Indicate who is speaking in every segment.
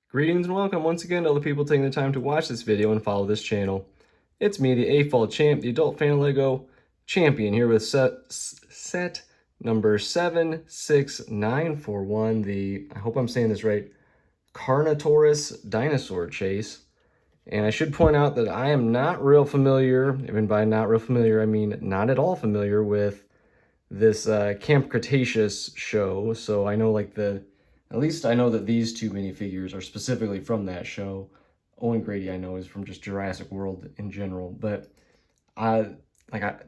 Speaker 1: Greetings and welcome once again to all the people taking the time to watch this video and follow this channel. It's me, the AFOL champ, the adult fan of LEGO champion, here with set number 76941, I hope I'm saying this right, Carnotaurus Dinosaur chase. And I should point out that I am not real familiar, and by not real familiar, I mean not at all familiar with this Camp Cretaceous show. So I know at least I know that these two minifigures are specifically from that show. Owen Grady I know is from just Jurassic World in general, but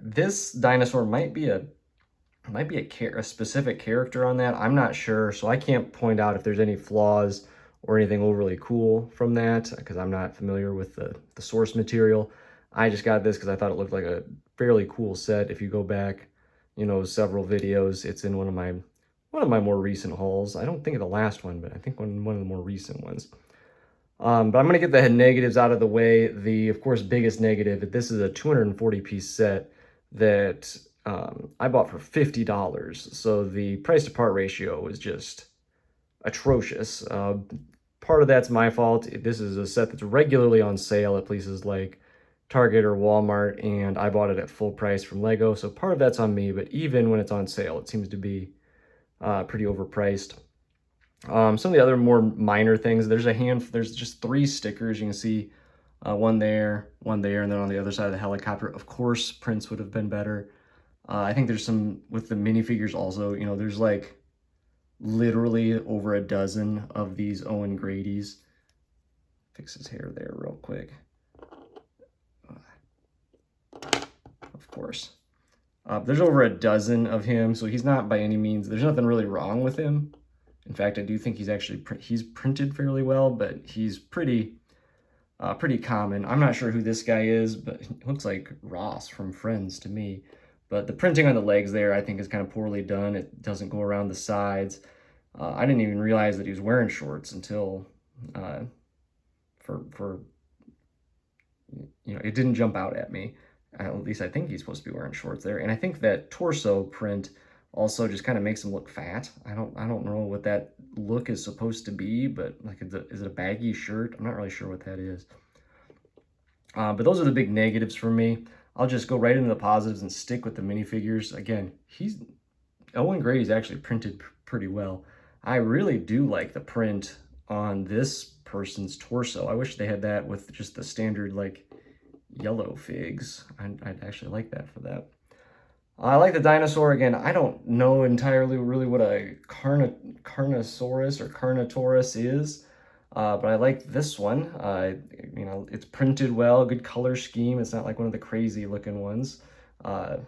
Speaker 1: this dinosaur might be a specific character on that. I'm not sure, so I can't point out if there's any flaws or anything overly cool from that because I'm not familiar with the source material. I just got this because I thought it looked like a fairly cool set. If you go back, several videos, it's in one of my more recent hauls. I don't think of the last one, but I think one of the more recent ones. But I'm going to get the negatives out of the way. The, of course, biggest negative, this is a 240 piece set that I bought for $50. So the price to part ratio is just atrocious. Part of that's my fault. This is a set that's regularly on sale at places like Target or Walmart, and I bought it at full price from LEGO. So part of that's on me, but even when it's on sale, it seems to be pretty overpriced. Some of the other more minor things, there's just 3 stickers. You can see one there, and then on the other side of the helicopter. Of course, prints would have been better. I think there's some with the minifigures also, there's like literally over a dozen of these Owen Grady's. Fix his hair there real quick. Of course. There's over a dozen of him, so he's not by any means, there's nothing really wrong with him. In fact, I do think he's printed fairly well, but he's pretty common. I'm not sure who this guy is, but it looks like Ross from Friends to me. But the printing on the legs there, I think, is kind of poorly done. It doesn't go around the sides. I didn't even realize that he was wearing shorts until, it didn't jump out at me. At least I think he's supposed to be wearing shorts there. And I think that torso print also just kind of makes him look fat. I don't know what that look is supposed to be, but like, is it a baggy shirt? I'm not really sure what that is. But those are the big negatives for me. I'll just go right into the positives and stick with the minifigures. Again, Owen Grady's actually printed pretty well. I really do like the print on this person's torso. I wish they had that with just the standard like yellow figs. I'd actually like that for that. I like the dinosaur. Again, I don't know entirely really what a Carnosaurus or Carnotaurus is, but I like this one. It's printed well, good color scheme. It's not like one of the crazy looking ones. Not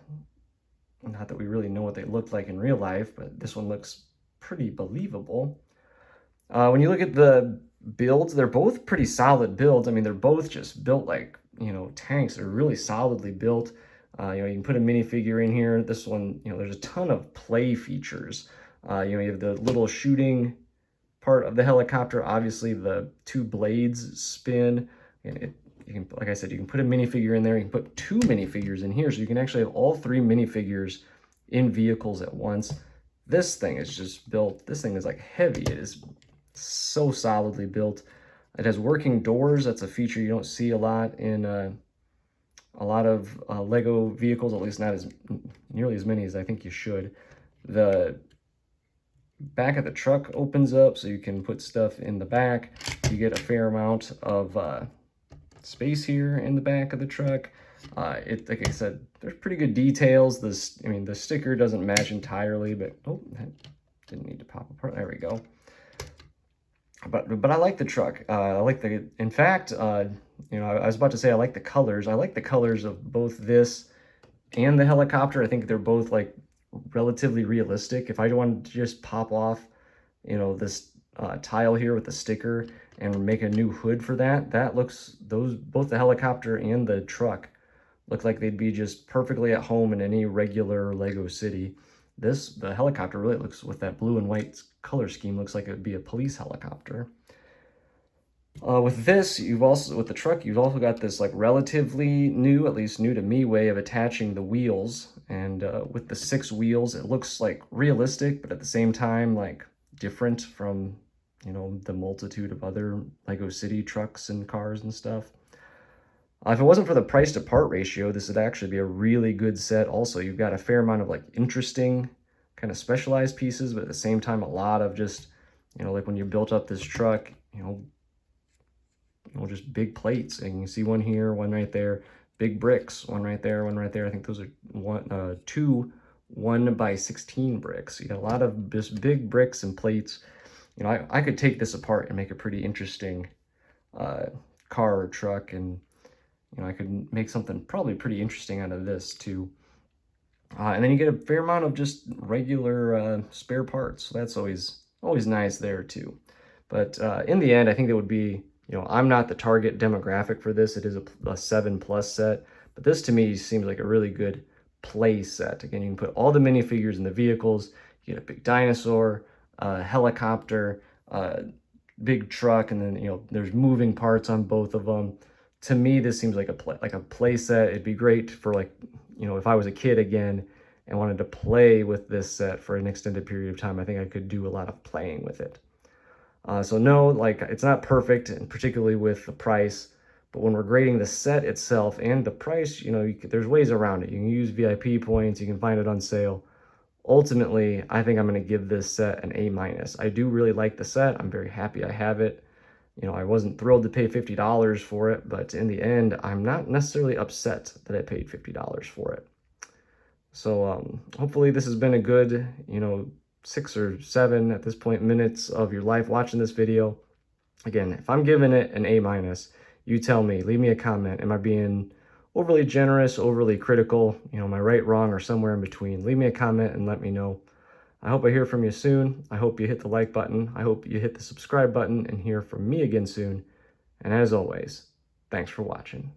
Speaker 1: that we really know what they look like in real life, but this one looks pretty believable. When you look at the builds, they're both pretty solid builds. I mean, they're both just built like, tanks. They're really solidly built. You can put a minifigure in here. This one, there's a ton of play features. You have the little shooting part of the helicopter. Obviously, the 2 blades spin. And you can, like I said, you can put a minifigure in there. You can put 2 minifigures in here, so you can actually have all 3 minifigures in vehicles at once. This thing is just built. This thing is like heavy. It is so solidly built. It has working doors. That's a feature you don't see a lot in a lot of LEGO vehicles, at least not nearly as many as I think you should. The back of the truck opens up so you can put stuff in the back. You get a fair amount of space here in the back of the truck. Like I said, there's pretty good details. The sticker doesn't match entirely, but oh, that didn't need to pop apart. There we go. But I like the truck. In fact, I was about to say I like the colors. I like the colors of both this and the helicopter. I think they're both like relatively realistic. If I wanted to just pop off, this tile here with the sticker and make a new hood for that, both the helicopter and the truck look like they'd be just perfectly at home in any regular LEGO city. The helicopter really looks, with that blue and white color scheme, looks like it would be a police helicopter. With the truck, you've also got this like relatively new, at least new to me, way of attaching the wheels. And with the 6 wheels, it looks like realistic, but at the same time, like different from you know, the multitude of other Lego City trucks and cars and stuff. If it wasn't for the price to part ratio, this would actually be a really good set. Also, you've got a fair amount of like interesting kind of specialized pieces, but at the same time, a lot of just, you know, like when you built up this truck, just big plates. And you see one here, one right there, big bricks, one right there, one right there. I think those are two 1x16 bricks. You got a lot of just big bricks and plates. You know, I could take this apart and make a pretty interesting car or truck, and you know, I could make something probably pretty interesting out of this too. And then you get a fair amount of just regular spare parts. So that's always nice there too. But in the end, I think that would be, you know, I'm not the target demographic for this. It is a 7+ set, but this to me seems like a really good play set. Again, you can put all the minifigures in the vehicles. You get a big dinosaur, helicopter, big truck, and then, you know, there's moving parts on both of them. To me, this seems like a play set. It'd be great for, like, you know, if I was a kid again and wanted to play with this set for an extended period of time, I think I could do a lot of playing with it. So no, like, it's not perfect, and particularly with the price, but when we're grading the set itself and the price, you know, there's ways around it. You can use VIP points, you can find it on sale. Ultimately, I think I'm going to give this set an A-. I do really like the set. I'm very happy I have it. You know, I wasn't thrilled to pay $50 for it, but in the end, I'm not necessarily upset that I paid $50 for it. So hopefully this has been a good, you know, 6 or 7 at this point minutes of your life watching this video. Again, if I'm giving it an A-, you tell me, leave me a comment. Am I being overly generous, overly critical? You know, am I right, wrong, or somewhere in between? Leave me a comment and let me know. I hope I hear from you soon. I hope you hit the like button. I hope you hit the subscribe button and hear from me again soon. And as always, thanks for watching.